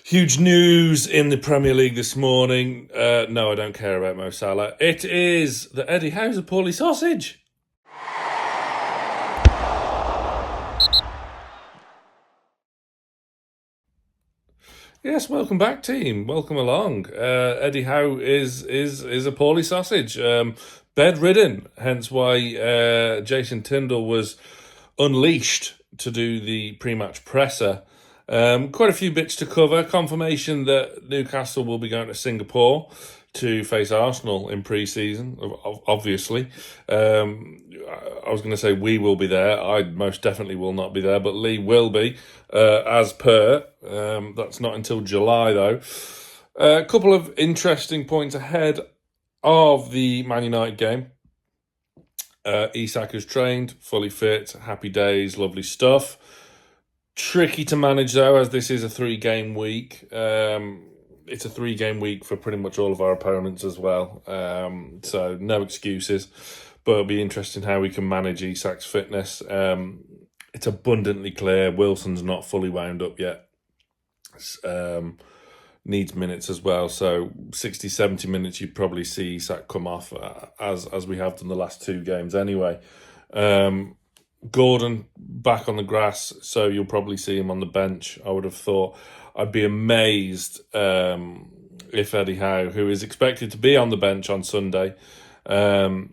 Huge news in the Premier League this morning. No, I don't care about Mo Salah. It is the Eddie Howe's a poorly sausage. Yes, welcome back, team. Welcome along. Eddie Howe is a poorly sausage, bedridden. Hence why Jason Tyndall was unleashed to do the pre-match presser. Quite a few bits to cover. Confirmation that Newcastle will be going to Singapore to face Arsenal in pre-season, obviously. I was going to say we will be there. I most definitely will not be there, but Lee will be, as per. That's not until July, though. A couple of interesting points ahead of the Man United game. Isak is trained, fully fit, happy days, lovely stuff. Tricky to manage, though, as this is a 3-game week. It's a 3-game week for pretty much all of our opponents as well. So no excuses. But it'll be interesting how we can manage Isak's fitness. It's abundantly clear Wilson's not fully wound up yet. Needs minutes as well. So 60, 70 minutes, you'd probably see Isak come off as we have done the last 2 games anyway. Gordon back on the grass, so you'll probably see him on the bench, I would have thought. I'd be amazed if Eddie Howe, who is expected to be on the bench on Sunday, I'd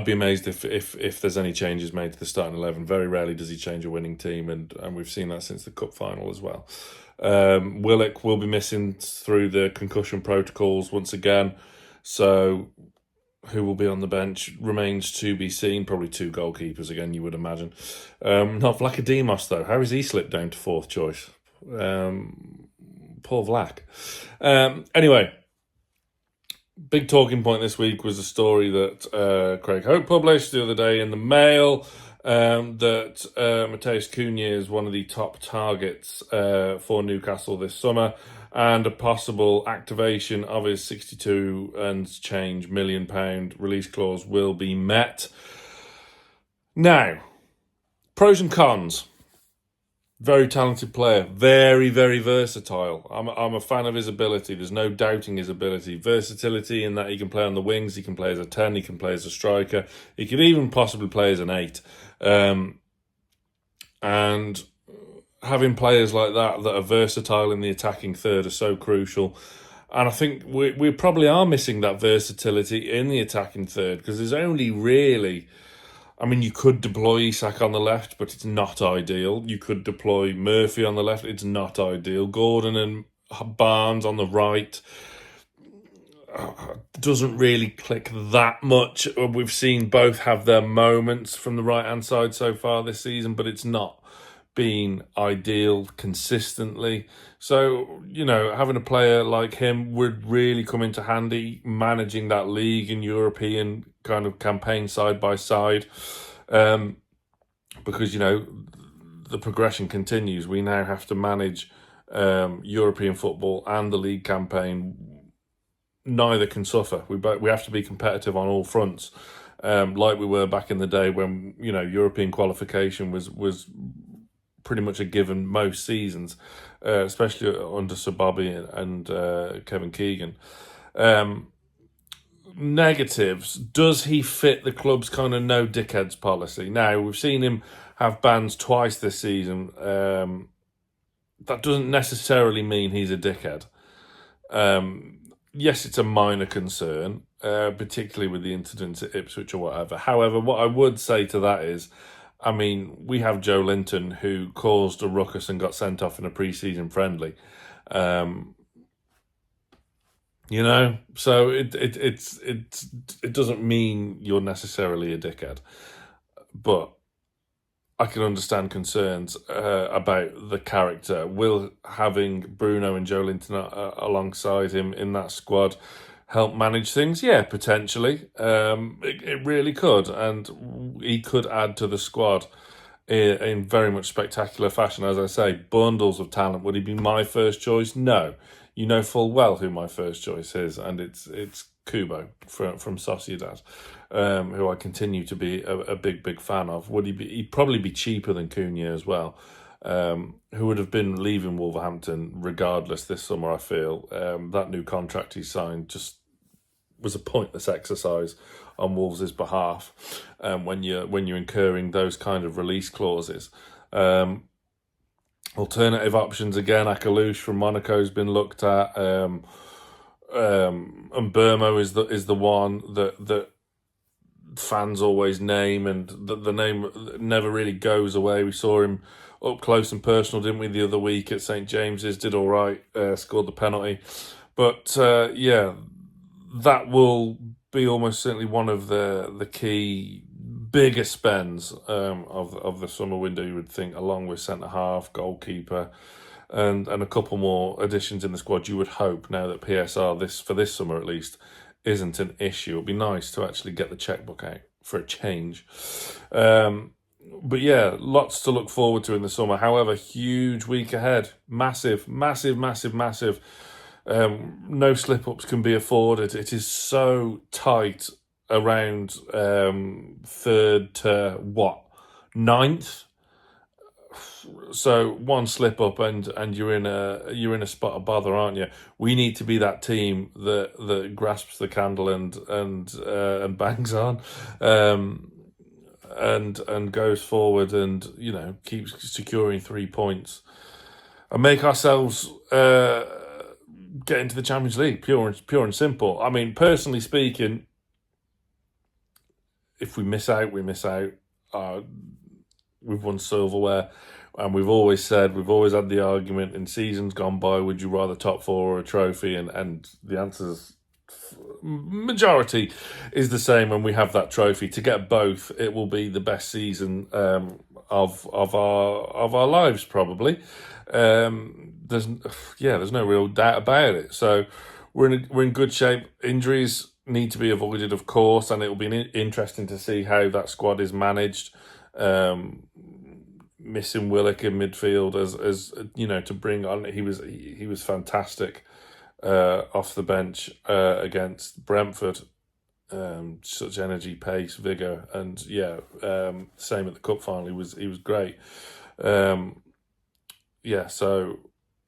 be amazed if there's any changes made to the starting 11. Very rarely does he change a winning team, and we've seen that since the cup final as well. Willock will be missing through the concussion protocols once again, so who will be on the bench remains to be seen. Probably 2 goalkeepers again, you would imagine. Not Vlachodimos, though. How has he slipped down to 4th choice? Poor Vlac. Anyway, big talking point this week was a story that Craig Hope published the other day in the Mail, that Matheus Cunha is one of the top targets for Newcastle this summer, and a possible activation of his 62 and change £1 million release clause will be met. Now, pros and cons. Very talented player, very, very versatile. I'm a fan of his ability. There's no doubting his ability. Versatility in that he can play on the wings, he can play as a 10, he can play as a striker, he could even possibly play as an 8. And having players like that are versatile in the attacking third are so crucial. And I think we probably are missing that versatility in the attacking third, because there's only really... I mean, you could deploy Isak on the left, but it's not ideal. You could deploy Murphy on the left. It's not ideal. Gordon and Barnes on the right doesn't really click that much. We've seen both have their moments from the right-hand side so far this season, but it's not been ideal consistently. So, having a player like him would really come into handy managing that league and European kind of campaign side by side, because, the progression continues. We now have to manage European football and the league campaign. Neither can suffer. We have to be competitive on all fronts, like we were back in the day when, European qualification was pretty much a given most seasons, especially under Sir Bobby and Kevin Keegan. Negatives: does he fit the club's kind of no dickheads policy? Now, we've seen him have bans twice this season. That doesn't necessarily mean he's a dickhead. Yes, it's a minor concern, particularly with the incidents at Ipswich or whatever. However, what I would say to that is, we have Joe Linton, who caused a ruckus and got sent off in a pre-season friendly. So it doesn't mean you're necessarily a dickhead, but I can understand concerns about the character. Will having Bruno and Joe Linton alongside him in that squad help manage things? Yeah, potentially. It really could, and he could add to the squad in very much spectacular fashion. As I say, bundles of talent. Would he be my first choice? No. You know full well who my first choice is, and it's Kubo from Sociedad, who I continue to be a big fan of. Would he be? He'd probably be cheaper than Cunha as well. who would have been leaving Wolverhampton regardless this summer, I feel. That new contract he signed just was a pointless exercise on Wolves' behalf when you're incurring those kind of release clauses. Alternative options again, Akalouche from Monaco has been looked at. And Burmo is the one that fans always name, and the name never really goes away. We saw him up close and personal, didn't we, the other week at St James's? Did all right, scored the penalty, but yeah, that will be almost certainly one of the key bigger spends of the summer window, you would think, along with centre half, goalkeeper, and a couple more additions in the squad. You would hope now that PSR for this summer at least isn't an issue. It'd be nice to actually get the checkbook out for a change. But yeah, lots to look forward to in the summer. However, huge week ahead. Massive. No slip-ups can be afforded. It is so tight around third to ninth. So one slip up and you're in a spot of bother, aren't you? We need to be that team that grasps the candle and bangs on, and goes forward and keeps securing 3 points and make ourselves get into the Champions League. Pure and simple. I mean, personally speaking, if we miss out, we miss out. We've won silverware. And we've always had the argument in seasons gone by, would you rather top four or a trophy? And the answer's majority is the same when we have that trophy. To get both, it will be the best season of our lives, probably. There's no real doubt about it. So we're in good shape. Injuries need to be avoided, of course, and it will be interesting to see how that squad is managed. Missing Willock in midfield as to bring on, he was fantastic off the bench against Brentford. Such energy, pace, vigour, and same at the cup final. He was great. So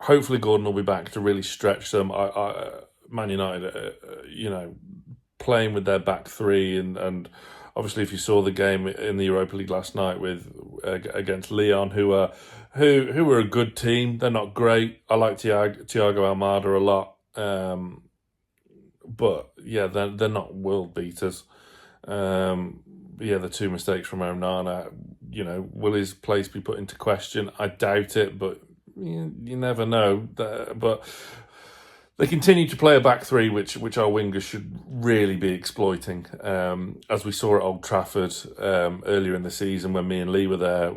hopefully Gordon will be back to really stretch them. Man United, playing with their back three and obviously, if you saw the game in the Europa League last night against Lyon, who are a good team, they're not great. I like Thiago Almada a lot, but yeah, they're not world beaters. The two mistakes from Onana, will his place be put into question? I doubt it, but you never know. But they continue to play a back three, which our wingers should really be exploiting. As we saw at Old Trafford earlier in the season when me and Lee were there,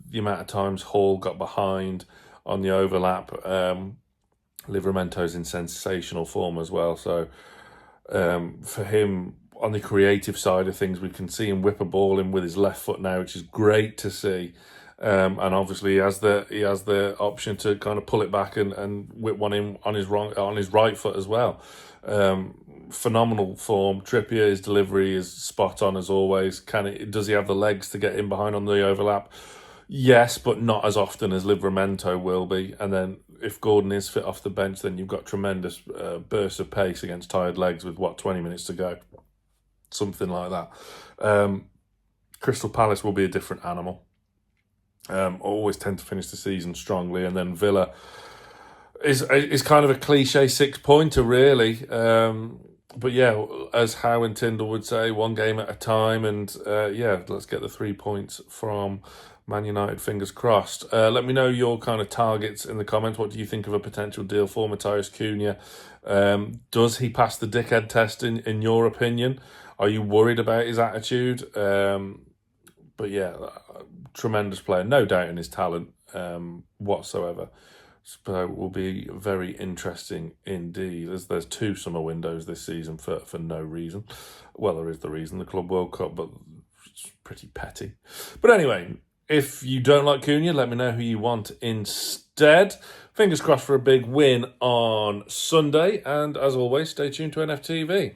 the amount of times Hall got behind on the overlap. Livramento's in sensational form as well. So for him, on the creative side of things, we can see him whip a ball in with his left foot now, which is great to see. And obviously he has the option to kind of pull it back and whip one in on his right foot as well. Phenomenal form. Trippier, his delivery is spot on as always. Does he have the legs to get in behind on the overlap? Yes, but not as often as Livramento will be. And then if Gordon is fit off the bench, then you've got tremendous bursts of pace against tired legs with 20 minutes to go, something like that. Crystal Palace will be a different animal. Always tend to finish the season strongly, and then Villa is kind of a cliche 6-pointer, really. But yeah, as Howe and Tyndall would say, one game at a time, and let's get the 3 points from Man United, fingers crossed. Let me know your kind of targets in the comments. What do you think of a potential deal for Matheus Cunha? Does he pass the dickhead test in your opinion? Are you worried about his attitude? But yeah, tremendous player, no doubt in his talent whatsoever. So it will be very interesting indeed. There's 2 summer windows this season for no reason. Well, there is the reason, the Club World Cup, but it's pretty petty. But anyway, if you don't like Cunha, let me know who you want instead. Fingers crossed for a big win on Sunday. And as always, stay tuned to NFTV.